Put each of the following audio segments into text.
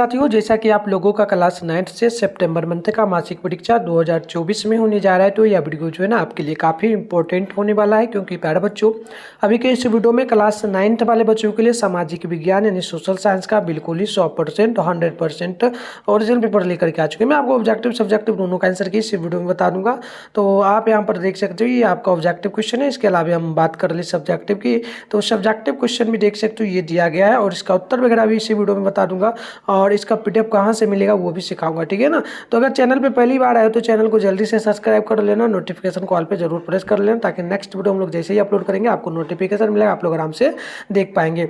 साथियों, जैसा कि आप लोगों का क्लास 9th से सितंबर मंथ का मासिक परीक्षा 2024 में होने जा रहा है, तो यह वीडियो जो है ना आपके लिए काफ़ी इंपॉर्टेंट होने वाला है। क्योंकि प्यारे बच्चों, अभी के इस वीडियो में क्लास 9th वाले बच्चों के लिए सामाजिक विज्ञान यानी सोशल साइंस का बिल्कुल ही 100% 100% ओरिजिनल पेपर लेकर के आ चुके हैं। मैं आपको ऑब्जेक्टिव सब्जेक्टिव दोनों का आंसर की इस वीडियो में बता दूंगा। तो आप यहाँ पर देख सकते हो, ये आपका ऑब्जेक्टिव क्वेश्चन है। इसके अलावा हम बात कर ले सब्जेक्टिव की, तो सब्जेक्टिव क्वेश्चन भी देख सकते हो, ये दिया गया है और इसका उत्तर वगैरह भी इसी वीडियो में बता दूंगा और इसका पीडीएफ कहाँ से मिलेगा वो भी सिखाऊंगा, ठीक है ना। तो अगर चैनल पे पहली बार आए हो तो चैनल को जल्दी से सब्सक्राइब कर लेना, नोटिफिकेशन कॉल पे जरूर प्रेस कर लेना, ताकि नेक्स्ट वीडियो हम लोग जैसे ही अपलोड करेंगे आपको नोटिफिकेशन मिलेगा, आप लोग आराम से देख पाएंगे।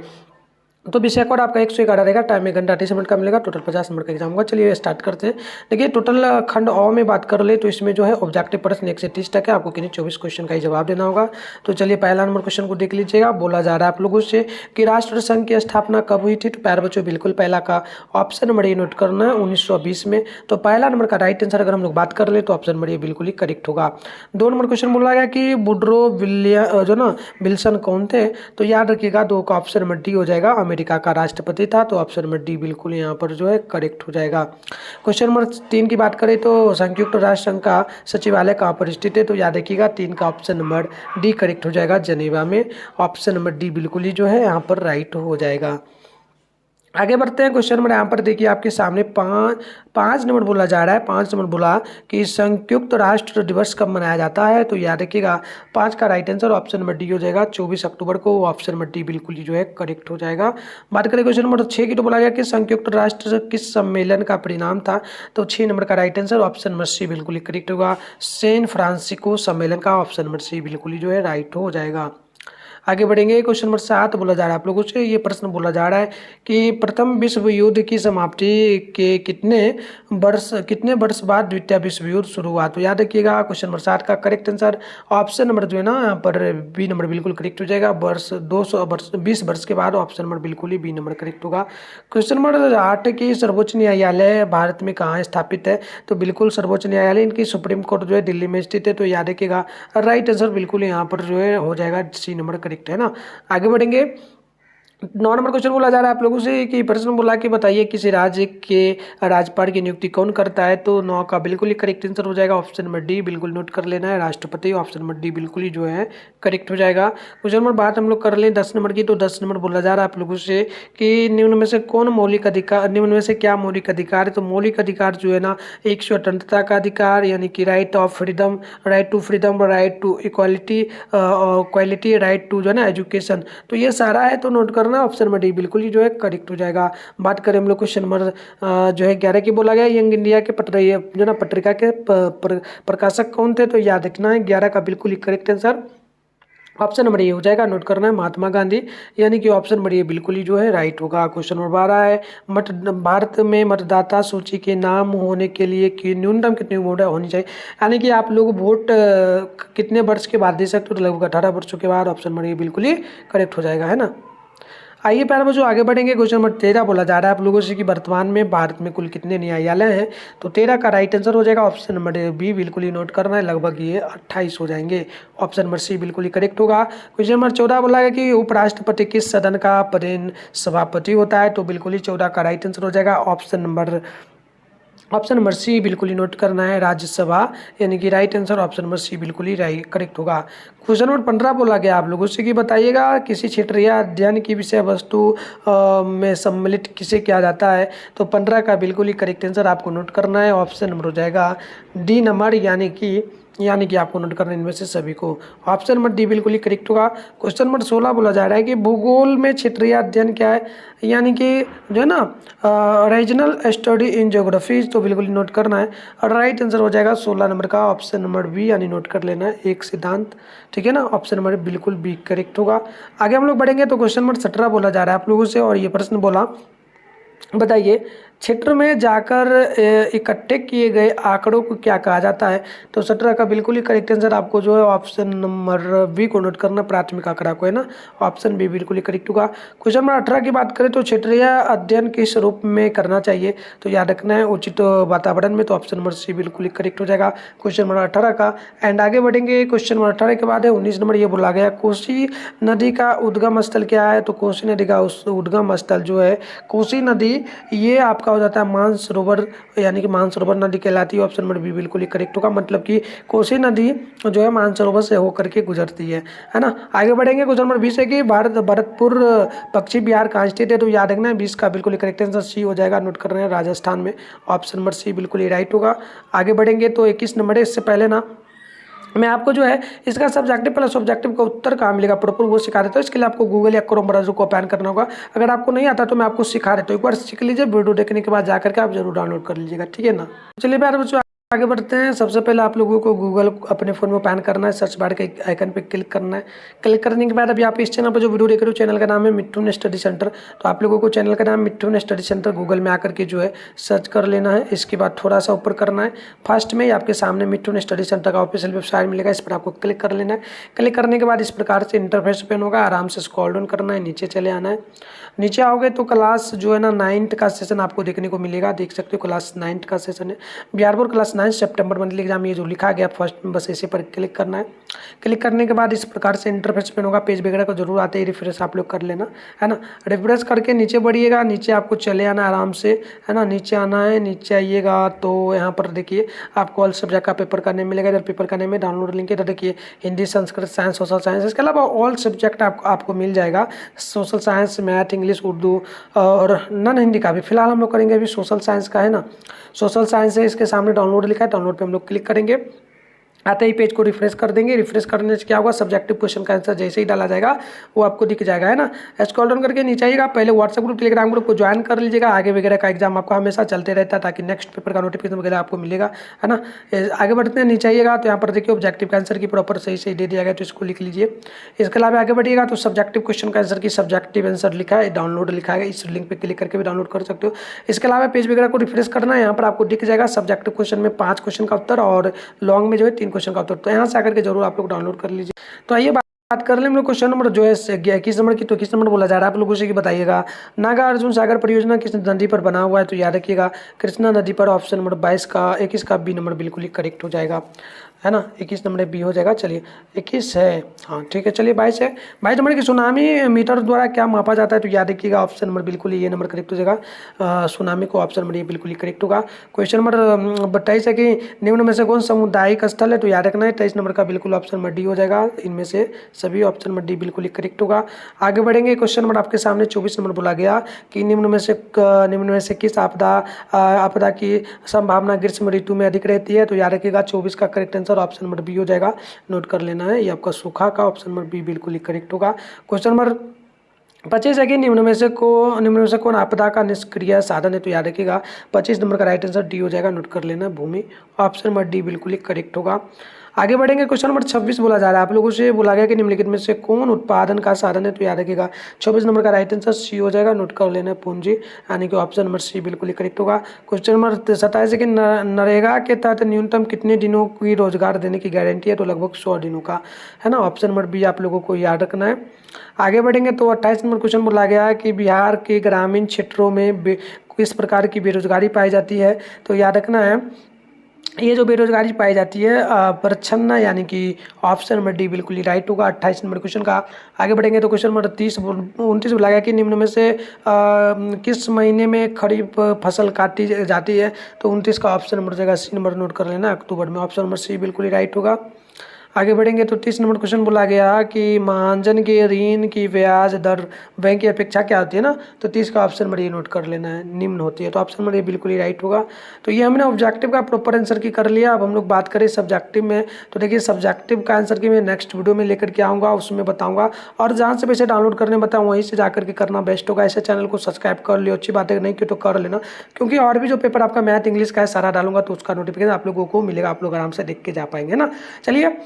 तो विषय कोड आपका 111 रहेगा, टाइम 1 घंटा 30 मिनट का मिलेगा, टोटल 50 मिनट का एग्जाम होगा। चलिए स्टार्ट करते हैं। देखिए, टोटल खंड अ में बात कर ले तो इसमें जो है ऑब्जेक्टिव प्रश्न 1 से 30 तक है। आपको किन्हीं 24 क्वेश्चन का ही जवाब देना होगा। तो चलिए पहला नंबर क्वेश्चन को देख लीजिएगा। बोला जा रहा है आप लोगों से कि राष्ट्र संघ की स्थापना कब हुई थी। तो प्यारे बच्चों, बिल्कुल पहला का ऑप्शन नंबर ए नोट करना है, 1920 में। तो पहला नंबर का राइट आंसर अगर हम लोग बात कर ले तो ऑप्शन नंबर ए बिल्कुल ही करेक्ट होगा। 2 नंबर क्वेश्चन बोला गया कि वुडरो जो ना विल्सन कौन थे। तो याद रखिएगा 2 का ऑप्शन नंबर डी हो जाएगा, अमेरिका का राष्ट्रपति था। तो ऑप्शन नंबर डी बिल्कुल यहाँ पर जो है करेक्ट हो जाएगा। क्वेश्चन नंबर 3 की बात करें तो संयुक्त राष्ट्र संघ का सचिवालय कहाँ पर स्थित है। तो याद रखिएगा 3 का ऑप्शन नंबर डी करेक्ट हो जाएगा, जनेवा में। ऑप्शन नंबर डी बिल्कुल ही जो है यहाँ पर राइट हो जाएगा। आगे बढ़ते हैं। क्वेश्चन नंबर यहाँ पर देखिए आपके सामने पाँच नंबर बोला जा रहा है। 5 नंबर बोला कि संयुक्त राष्ट्र दिवस कब मनाया जाता है। तो याद रखिएगा 5 का right answer option number D हो जाएगा, 24 अक्टूबर को। ऑप्शन नंबर डी बिल्कुल ही जो है करेक्ट हो जाएगा। बात करें क्वेश्चन नंबर 6 की, तो बोला गया कि संयुक्त राष्ट्र किस सम्मेलन का परिणाम था। तो 6 नंबर का right answer option number C बिल्कुल ही करेक्ट होगा, सैन फ्रांसिस्को सम्मेलन का। ऑप्शन नंबर सी बिल्कुल ही जो है राइट हो जाएगा। आगे बढ़ेंगे। क्वेश्चन नंबर 7 बोला जा रहा है आप लोगों से, ये प्रश्न बोला जा रहा है कि प्रथम विश्व युद्ध की समाप्ति के कितने वर्ष बाद द्वितीय विश्व युद्ध शुरू हुआ। तो याद रखिएगा क्वेश्चन नंबर 7 का करेक्ट आंसर ऑप्शन नंबर जो है ना यहाँ पर बी नंबर बिल्कुल करेक्ट हो जाएगा। 20 वर्ष के बाद। ऑप्शन नंबर बिल्कुल ही बी नंबर करेक्ट होगा। क्वेश्चन नंबर 8 की सर्वोच्च न्यायालय भारत में कहाँ स्थापित है। तो बिल्कुल सर्वोच्च न्यायालय इनकी सुप्रीम कोर्ट जो है दिल्ली में स्थित है। तो याद रखिएगा राइट आंसर बिल्कुल यहाँ पर जो है हो जाएगा, सी नंबर करेक्ट है ना। आगे बढ़ेंगे। 9 नंबर क्वेश्चन बोला जा रहा है आप लोगों से कि प्रश्न बोला कि बताइए किसी राज्य के राज्यपाल की नियुक्ति कौन करता है। तो 9 का बिल्कुल ही करेक्ट आंसर हो जाएगा, ऑप्शन नंबर डी बिल्कुल नोट कर लेना है, राष्ट्रपति। ऑप्शन नंबर डी बिल्कुल ही जो है करेक्ट हो जाएगा। क्वेश्चन नंबर बात हम लोग कर लें 10 नंबर की। तो 10 नंबर बोला जा रहा है आप लोगों से कि निम्न में से कौन मौलिक अधिकार, निम्न में से क्या मौलिक अधिकार है। तो मौलिक अधिकार जो है ना, एक स्वतंत्रता का अधिकार यानी कि right of freedom, right to freedom, right to equality, right to जो है ना एजुकेशन। तो ये सारा है, तो नोट करना ऑप्शन नंबर डी बिल्कुल ही जो है करेक्ट हो जाएगा। बात करें हम लोग क्वेश्चन नंबर जो है 11 की, बोला गया यंग इंडिया के जो ना पत्रिका के प्रकाशक कौन थे। तो याद रखना है 11 का बिल्कुल ही correct answer option number A हो जाएगा, नोट करना है महात्मा गांधी, यानी कि ऑप्शन नंबर ए बिल्कुल ही जो है राइट होगा। क्वेश्चन नंबर 12 है भारत में मतदाता सूची के नाम होने के लिए कि न्यूनतम कितनी उम्र होनी चाहिए, यानी कि आप लोग वोट कितने वर्ष के बाद दे सकते हो। तो लगभग 18 वर्षों के बाद। ऑप्शन नंबर ए बिल्कुल ही करेक्ट हो जाएगा, है ना। आइए प्यारे बच्चों आगे बढ़ेंगे। क्वेश्चन नंबर 13 बोला जा रहा है आप लोगों से कि वर्तमान में भारत में कुल कितने न्यायालय हैं। तो 13 का राइट आंसर हो जाएगा, ऑप्शन नंबर बी बिल्कुल ही नोट करना है, लगभग ये 28 हो जाएंगे। ऑप्शन नंबर सी बिल्कुल ही करेक्ट होगा। क्वेश्चन नंबर 14 बोला है कि उपराष्ट्रपति किस सदन का पदेन सभापति होता है। तो बिल्कुल ही 14 का राइट आंसर हो जाएगा, ऑप्शन नंबर सी बिल्कुल ही नोट करना है, राज्यसभा, यानी कि right answer option number C बिल्कुल ही राइट करेक्ट होगा। क्वेश्चन नंबर 15 बोला गया आप लोगों से कि बताइएगा किसी क्षेत्र या अध्ययन की विषय वस्तु में सम्मिलित किसे किया जाता है। तो 15 का बिल्कुल ही करेक्ट आंसर आपको नोट करना है, ऑप्शन नंबर हो जाएगा डी नंबर, यानी कि आपको नोट करना है इनमें से सभी को। ऑप्शन नंबर डी बिल्कुल ही करेक्ट होगा। क्वेश्चन नंबर 16 बोला जा रहा है कि भूगोल में क्षेत्रीय अध्ययन क्या है, यानी कि जो है ना रीजनल स्टडी इन ज्योग्राफी। तो बिल्कुल नोट करना है, राइट आंसर हो जाएगा 16 नंबर का, ऑप्शन नंबर बी, यानी नोट कर लेना है एक सिद्धांत, ठीक है ना। ऑप्शन नंबर बिल्कुल बी करेक्ट होगा। आगे हम लोग बढ़ेंगे। तो क्वेश्चन नंबर 17 बोला जा रहा है आप लोगों से, और ये प्रश्न बोला बताइए क्षेत्र में जाकर इकट्ठे किए गए आंकड़ों को क्या कहा जाता है। तो 17 का बिल्कुल ही करेक्ट आंसर आपको जो है ऑप्शन नंबर बी को नोट करना, प्राथमिक आंकड़ा को, है ना। ऑप्शन बी बिल्कुल ही करेक्ट होगा। क्वेश्चन नंबर 18 की बात करें तो क्षेत्रीय अध्ययन किस रूप में करना चाहिए। तो याद रखना है उचित वातावरण में। तो ऑप्शन नंबर सी बिल्कुल ही करेक्ट हो जाएगा क्वेश्चन नंबर 18 का। एंड आगे बढ़ेंगे। क्वेश्चन नंबर 18 के बाद है 19 नंबर, ये बोला गया कोसी नदी का उद्गम स्थल क्या है। तो कोसी नदी का उद्गम स्थल जो है कोसी नदी, ये आपका हो जाता है मानसरोवर, यानी कि मानसरोवर नदी कहलाती है। ऑप्शन नंबर बी बिल्कुल ही करेक्ट होगा, मतलब कि कोसी नदी जो है मानसरोवर से होकर के गुजरती है ना। आगे बढ़ेंगे। क्वेश्चन नंबर 20 है कि भरतपुर पश्चिम बिहार कहाँ स्थित है, तो याद रखना है 20 का बिल्कुल ही करेक्ट आंसर सी हो जाएगा। नोट कर रहे हैं राजस्थान में। ऑप्शन नंबर सी बिल्कुल ही राइट होगा। आगे बढ़ेंगे तो 21 नंबर है। इससे पहले ना मैं आपको जो है इसका सब्जेक्टिव प्लस ऑब्जेक्टिव का उत्तर कहाँ मिलेगा प्रॉपर वो सिखा देता हूँ। इसके लिए आपको गूगल या क्रोम ब्राउज़र को ओपन करना होगा। अगर आपको नहीं आता तो मैं आपको सिखा देता हूँ, एक बार सीख लीजिए, वीडियो देखने के बाद जाकर के आप जरूर डाउनलोड कर लीजिएगा, ठीक है ना। चलिए प्यारे बच्चों आगे बढ़ते हैं। सबसे पहले आप लोगों को गूगल अपने फ़ोन में ओपन करना है, सर्च बार के आइकन पे क्लिक करना है। क्लिक करने के बाद अभी आप इस चैनल पर जो वीडियो देख रहे हो चैनल का नाम है मिट्ठून स्टडी सेंटर। तो आप लोगों को चैनल का नाम मिट्ठून स्टडी सेंटर गूगल में आकर के जो है सर्च कर लेना है। इसके बाद थोड़ा सा ऊपर करना है, फर्स्ट में ही आपके सामने मिट्ठून स्टडी सेंटर का ऑफिशियल वेबसाइट मिलेगा, इस पर आपको क्लिक कर लेना है। क्लिक करने के बाद इस प्रकार से इंटरफेस ओपन होगा, आराम से स्क्रॉल डाउन करना है, नीचे चले आना है। नीचे आओगे तो क्लास जो है ना 9th का सेशन आपको देखने को मिलेगा, देख सकते हो क्लास 9th का सेशन है। बिहार बोर्ड क्लास 9 सितंबर मंथली एग्जाम, ये जो लिखा गया फर्स्ट में बस इसी पर क्लिक करना है। क्लिक करने के बाद इस प्रकार से इंटरफेस ओपन होगा, पेज वगैरह को जरूर आते ही रिफ्रेश आप लोग कर लेना, है ना। रिफ्रेश करके नीचे बढ़िएगा, नीचे आपको चले आना आराम से, है ना। नीचे आना है, नीचे आइएगा तो यहाँ पर देखिए आपको ऑल सब्जेक्ट का पेपर करने मिलेगा। इधर पेपर करने में डाउनलोड लिंक इधर देखिए Hindi, Sanskrit, science, social science, इसके अलावा ऑल सब्जेक्ट आपको मिल जाएगा। Social science, math, English, Urdu और नॉन हिंदी का भी। फिलहाल हम लोग करेंगे अभी सोशल साइंस का, है ना। सोशल साइंस है, इसके सामने डाउनलोड लिखा है, डाउनलोड पे हम लोग क्लिक करेंगे। आते ही पेज को रिफ्रेश कर देंगे। रिफ्रेश करने से क्या होगा, सब्जेक्टिव क्वेश्चन का आंसर जैसे ही डाला जाएगा वो आपको दिख जाएगा, है ना। स्क्रॉल डाउन करके नीचे आइएगा, पहले व्हाट्सएप ग्रुप टेलीग्राम ग्रुप को ज्वाइन कर लीजिएगा। आगे वगैरह का एग्जाम आपका हमेशा चलते रहता है ताकि नेक्स्ट पेपर का नोटिफिकेशन वगैरह आपको मिलेगा, है ना। आगे बढ़ते हैं, नीचे आइएगा तो यहाँ पर देखिए ऑब्जेक्टिव का आंसर की प्रॉपर सही सही दे दिया गया, तो इसको लिख लीजिए। इसके अलावा आगे बढ़िएगा तो सब्जेक्टिव क्वेश्चन का आंसर की सब्जेक्टिव आंसर लिखा है, डाउनलोड लिखा है, इस लिंक पर क्लिक करके भी डाउनलोड कर सकते हो। इसके अलावा पेज वगैरह को रिफ्रेश करना है, यहाँ पर आपको दिख जाएगा सब्जेक्टिव क्वेश्चन में 5 क्वेश्चन का उत्तर और लॉन्ग में जो है 3 क्वेश्चन का उत्तर। तो यहाँ से आकर के जरूर आप लोग डाउनलोड कर लीजिए। तो आइए बात कर लें हम लोग क्वेश्चन नंबर जो है 21 नंबर की। तो 21 नंबर बोला जा रहा है आप लोगों से कि बताइएगा नागार्जुन सागर परियोजना किस नदी पर बना हुआ है, तो याद रखिएगा कृष्णा नदी पर। ऑप्शन नंबर 21 का बी नंबर बिल्कुल ही करेक्ट हो जाएगा, है ना। 21 नंबर बी हो जाएगा। चलिए 21 है, हाँ ठीक है। चलिए 22 है। 22 नंबर की सुनामी मीटर द्वारा क्या मापा जाता है, तो याद रखिएगा ऑप्शन नंबर बिल्कुल ये नंबर करेक्ट हो जाएगा। सुनामी को ऑप्शन नंबर ये बिल्कुल ही करेक्ट होगा। क्वेश्चन नंबर 23 है कि निम्न में से कौन सामुदायिक स्थल है, तो याद रखना है 23 नंबर का बिल्कुल ऑप्शन नंबर डी हो जाएगा। इनमें से सभी ऑप्शन नंबर डी बिल्कुल ही करेक्ट होगा। आगे बढ़ेंगे। क्वेश्चन नंबर आपके सामने 24 नंबर बोला गया कि निम्न में से किस आपदा की संभावना ग्रीष्म ऋतु में अधिक रहती है, तो याद रखिएगा 24 का correct answer option number B हो जाएगा। नोट कर लेना है, ये आपका सूखा का ऑप्शन नंबर बी बिल्कुल ही करेक्ट होगा। क्वेश्चन नंबर 25 है कि निम्न में से कौन आपदा का निष्क्रिय साधन है, तो याद रखिएगा 25 नंबर का राइट आंसर डी हो जाएगा। नोट कर लेना भूमि, ऑप्शन नंबर डी बिल्कुल ही करेक्ट होगा। आगे बढ़ेंगे। क्वेश्चन नंबर 26 बोला जा रहा है आप लोगों से, बोला गया कि निम्नलिखित में से कौन उत्पादन का साधन है, तो याद रखिएगा 26 नंबर का राइट आंसर सी हो जाएगा। नोट कर लेना पूंजी, यानी कि ऑप्शन नंबर सी बिल्कुल ही करेक्ट होगा। क्वेश्चन नंबर 27 है कि नरेगा के तहत न्यूनतम कितने दिनों की रोजगार देने की गारंटी है, तो लगभग 100 दिनों का, है ना। ऑप्शन नंबर बी आप लोगों को याद रखना है। आगे बढ़ेंगे तो 28 नंबर क्वेश्चन बोला गया है कि बिहार के ग्रामीण क्षेत्रों में किस प्रकार की बेरोजगारी पाई जाती है, तो याद रखना है ये जो बेरोजगारी पाई जाती है प्रच्छन्न, यानी कि ऑप्शन नंबर डी बिल्कुल ही राइट होगा 28 नंबर क्वेश्चन का। आगे बढ़ेंगे तो क्वेश्चन नंबर 29 बोला गया कि निम्न में से किस महीने में खरीफ फसल काटी जाती है, तो 29 का ऑप्शन नंबर जगह सी नंबर नोट कर लेना, अक्टूबर में। ऑप्शन नंबर सी बिल्कुल ही राइट होगा। आगे बढ़ेंगे तो 30 नंबर क्वेश्चन बोला गया कि महाजन के ऋण की ब्याज दर बैंक की अपेक्षा क्या होती है ना, तो 30 का ऑप्शन नंबर ये नोट कर लेना है, निम्न होती है। तो ऑप्शन नंबर ये बिल्कुल ही राइट होगा। तो ये हमने ऑब्जेक्टिव का प्रॉपर आंसर की कर लिया। अब हम लोग बात करें सब्जेक्टिव में, तो देखिए सब्जेक्टिव का आंसर की मैं नेक्स्ट वीडियो में लेकर के आऊँगा, उसमें बताऊँगा। और जहाँ से वैसे डाउनलोड करने बताऊँ वहीं से जाकर के करना बेस्ट होगा। ऐसे चैनल को सब्सक्राइब कर लियो, अच्छी बात है, नहीं की तो कर लेना, क्योंकि और भी जो पेपर आपका मैथ इंग्लिश का है सारा डालूंगा तो उसका नोटिफिकेशन आप लोगों को मिलेगा, आप लोग आराम से देख के जा पाएंगे ना। चलिए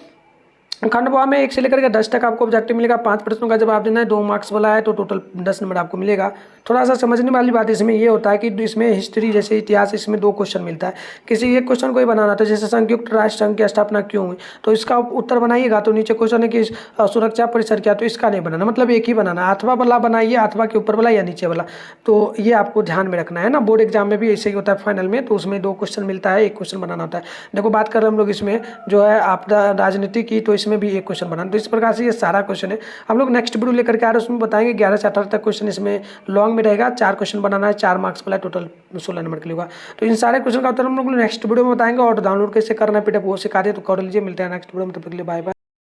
खंड ब में 1 से लेकर के 10 तक आपको ऑब्जेक्टिव मिलेगा। 5 प्रश्नों का जवाब देना है, 2 मार्क्स वाला है, तो टोटल 10 नंबर आपको मिलेगा। थोड़ा सा समझने वाली बात इसमें ये होता है कि इसमें हिस्ट्री जैसे इतिहास, इसमें 2 क्वेश्चन मिलता है। किसी एक क्वेश्चन को ही बनाना था, जैसे संयुक्त राष्ट्र संघ की स्थापना क्यों हुई, तो इसका उत्तर बनाइएगा। तो नीचे क्वेश्चन है कि सुरक्षा परिषद क्या, तो इसका नहीं बनाना, मतलब एक ही बनाना, अथवा वाला बनाइए, अथवा के ऊपर वाला या नीचे वाला। तो ये आपको ध्यान में रखना है ना। बोर्ड एग्जाम में भी ऐसे ही होता है फाइनल में, तो उसमें 2 क्वेश्चन मिलता है, 1 क्वेश्चन बनाना होता है। देखो बात कर रहे हम लोग इसमें जो है आपदा राजनीति की, तो इसमें इसमें भी एक क्वेश्चन बनाना। तो इस प्रकार से ये सारा क्वेश्चन है। हम लोग नेक्स्ट वीडियो लेकर के आ रहे हैं, उसमें बताएंगे 11 से 18 तक क्वेश्चन इसमें लॉन्ग में रहेगा, 4 क्वेश्चन बनाना है, 4 मार्क्स वाला, टोटल 16 नंबर के लिए होगा। तो इन सारे क्वेश्चन का उत्तर हम लोग नेक्स्ट वीडियो में बताएंगे और डाउनलोड कैसे करना है PDF वो सिखा दे, तो कर लीजिए। मिलते हैं नेक्स्ट वीडियो में, तब तक के लिए बाय बाय।